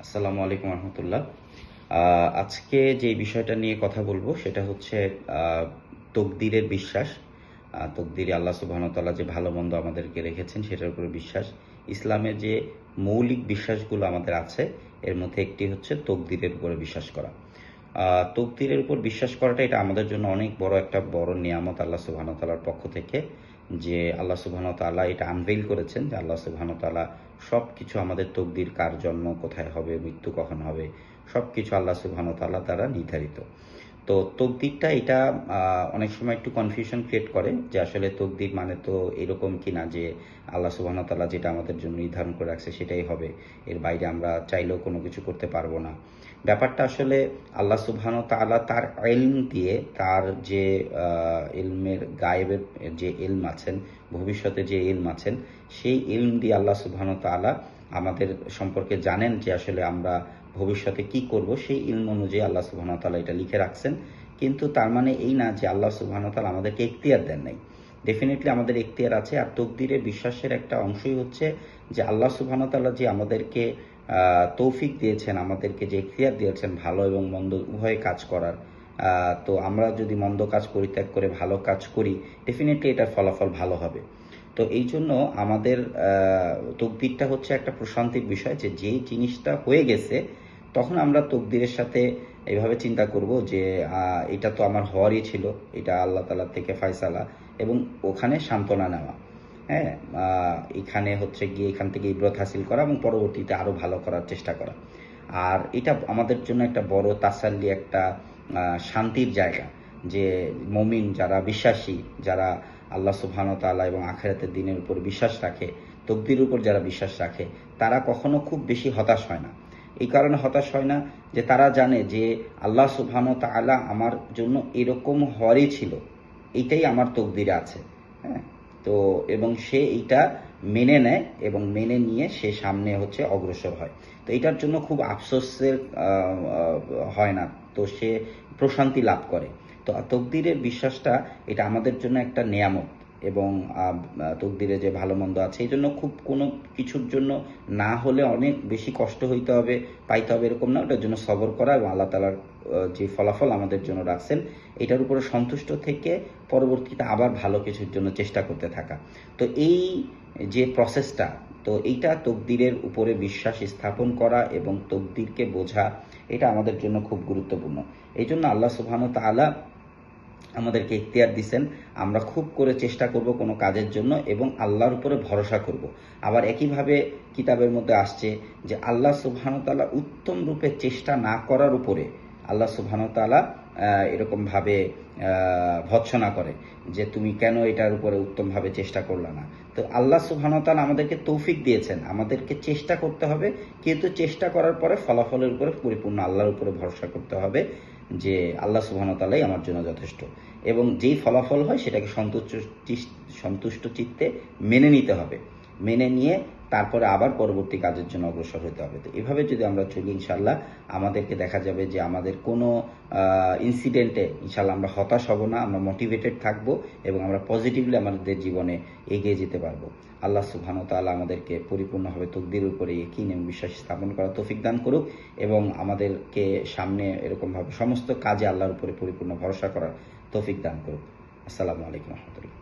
আসসালামু আলাইকুম রহমতুল্লাহ। আজকে যে বিষয়টা নিয়ে কথা বলবো সেটা হচ্ছে তকদিরের বিশ্বাস। তকদিরে আল্লাহ সুবহানাহু ওয়া তাআলা যে ভালো মন্দ আমাদেরকে রেখেছেন সেটার উপরে বিশ্বাস। ইসলামের যে মৌলিক বিশ্বাসগুলো আমাদের আছে এর মধ্যে একটি হচ্ছে তকদিরের উপরে বিশ্বাস করা। তকদিরের উপর বিশ্বাস করাটা এটা আমাদের জন্য অনেক একটা বড় নিয়ামত আল্লাহ সুবহানাহু ওয়া তাআলার পক্ষ থেকে, যে আল্লাহ সুবহানাহু ওয়া তাআলা এটা আনভেইল করেছেন যে আল্লাহ সুবহানাহু ওয়া তাআলা সব কিছু আমাদের তকদির, কার জন্ম কোথায় হবে, মৃত্যু কখন হবে, সব কিছু আল্লাহ সুবহানাহু ওয়া তাআলা দ্বারা নির্ধারিত। তো তকদিরটা এটা অনেক সময় একটু কনফিউশন ক্রিয়েট করে যে আসলে তকদির মানে তো এরকম কিনা যে আল্লাহ সুবহানাহু ওয়া তাআলা যেটা আমাদের জন্য নির্ধারণ করে রাখছে সেটাই হবে, এর বাইরে আমরা চাইলেও কোনো কিছু করতে পারবো না। ব্যাপারটা আসলে আল্লাহ সুবহানাহু ওয়া তাআলা তার ইলম দিয়ে, তার যে ইলমের গায়েবের যে ইলম আছেন, ভবিষ্যতে যে ইলম আছেন, সেই ইলম দিয়ে আল্লাহ সুবহানাহু ওয়া তাআলা আমাদের সম্পর্কে জানেন যে আসলে আমরা ভবিষ্যতে কি করব, সেই ইলম অনুযায়ী আল্লাহ সুবহানাহু ওয়া তাআলা এটা লিখে রাখছেন। কিন্তু তার মানে এই না যে আল্লাহ সুবহানাহু ওয়া তাআলা আমাদেরকে এখতিয়ার দেন নাই। ডেফিনেটলি আমাদের এখতিয়ার আছে। আর তকদিরের বিশ্বাসের একটা অংশই হচ্ছে যে আল্লাহ সুবহানাহু ওয়া তাআলা যে আমাদেরকে তৌফিক দিয়েছেন, আমাদেরকে যে এখতিয়ার দিয়েছেন ভালো এবং মন্দ উভয় কাজ করার। তো আমরা যদি মন্দ কাজ পরিত্যাগ করে ভালো কাজ করি, ডেফিনেটলি এটার ফলাফল ভালো হবে। তো এই জন্য আমাদের তকদিরটা হচ্ছে একটা প্রশান্তির বিষয়, যে যেই জিনিসটা হয়ে গেছে তখন আমরা তকদিরের সাথে এইভাবে চিন্তা করব যে এটা তো আমার হওয়ারই ছিল, এটা আল্লাহ তাআলা থেকে ফয়সালা, এবং ওখানে সান্ত্বনা নেওয়া। হ্যাঁ, এখানে হচ্ছে গিয়ে এখান থেকে ইবরত হাসিল করা এবং পরবর্তীতে আরও ভালো করার চেষ্টা করা। আর এটা আমাদের জন্য একটা বড় তাসাল্লি, একটা শান্তির জায়গা, যে মমিন যারা বিশ্বাসী, যারা আল্লাহ সুবহানাহু ওয়া তাআলা এবং আখিরাতের দিনের উপর বিশ্বাস রাখে, তকদিরের উপর যারা বিশ্বাস রাখে, তারা কখনো খুব বেশি হতাশ হয় না। এই কারণে হতাশ হয় না যে তারা জানে যে আল্লাহ সুবহানাহু ওয়া তাআলা আমার জন্য এরকম হওয়ারই ছিল, এইটাই আমার তকদিরে আছে। হ্যাঁ, তো এবং সে এইটা মেনে নেয় এবং মেনে নিয়ে সে সামনে হচ্ছে অগ্রসর হয়। তো এটার জন্য খুব আফসোসের হয় না, তো সে প্রশান্তি লাভ করে। তো তকদিরের বিশ্বাসটা এটা আমাদের জন্য একটা নেয়ামত। এবং তকদিরে যে ভালো মন্দ আছে এই জন্য খুব কোনো কিছুর জন্য না হলে অনেক বেশি কষ্ট হইতে হবে, পাইতে হবে এরকম না। ওটার জন্য সবর করা এবং আল্লাহ তাআলার যে ফলাফল আমাদের জন্য রাখছেন এটার উপরে সন্তুষ্ট থেকে পরবর্তীতে আবার ভালো কিছুর জন্য চেষ্টা করতে থাকা। তো এই যে প্রসেসটা, তো এইটা তকদিরের উপরে বিশ্বাস স্থাপন করা এবং তকদিরকে বোঝা, এটা আমাদের জন্য খুব গুরুত্বপূর্ণ। এই জন্য আল্লাহ সুবহানাহু ওয়া তাআলা আমাদেরকে ইখতিয়ার দিছেন, আমরা খুব করে চেষ্টা করব কোনো কাজের জন্য এবং আল্লাহর উপরে ভরসা করব। আবার একইভাবে কিতাবের মধ্যে আসছে যে আল্লাহ সুবহানাহু ওয়া তাআলা উত্তম রূপে চেষ্টা না করার উপরে আল্লাহ সুবহানাহু ওয়া তাআলা এরকমভাবে ভৎসনা করে যে তুমি কেন এটার উপরে উত্তমভাবে চেষ্টা করলা না। তো আল্লাহ সুবহানাহু ওয়া তাআলা আমাদেরকে তৌফিক দিয়েছেন, আমাদেরকে চেষ্টা করতে হবে, কিন্তু চেষ্টা করার পরে ফলাফলের উপরে পরিপূর্ণ আল্লাহর উপরে ভরসা করতে হবে যে আল্লাহ সুবহানাহু ওয়া তাআলাই আমার জন্য যথেষ্ট। এবং যেই ফলাফল হয় সেটাকে সন্তুষ্ট চিত্তে মেনে নিতে হবে। মেনে নিয়ে তারপরে আবার পরবর্তী কাজের জন্য অগ্রসর হতে হবে। তো এভাবে যদি আমরা চলি ইনশাআল্লাহ আমাদেরকে দেখা যাবে যে আমাদের কোনো ইনসিডেন্টে ইনশাআল্লাহ আমরা হতাশ হব না, আমরা মোটিভেটেড থাকব এবং আমরা পজিটিভলি আমাদের জীবনে এগিয়ে যেতে পারবো। আল্লাহ সুবহানাহু ওয়া তাআলা আমাদেরকে পরিপূর্ণভাবে তকদিরের উপরে ইয়াকিন এবং বিশ্বাস স্থাপন করার তৌফিক দান করুক এবং আমাদেরকে সামনে এরকমভাবে সমস্ত কাজে আল্লাহর উপরে পরিপূর্ণ ভরসা করার তৌফিক দান করুক। আসসালামু আলাইকুম রহমতুল্লাহ।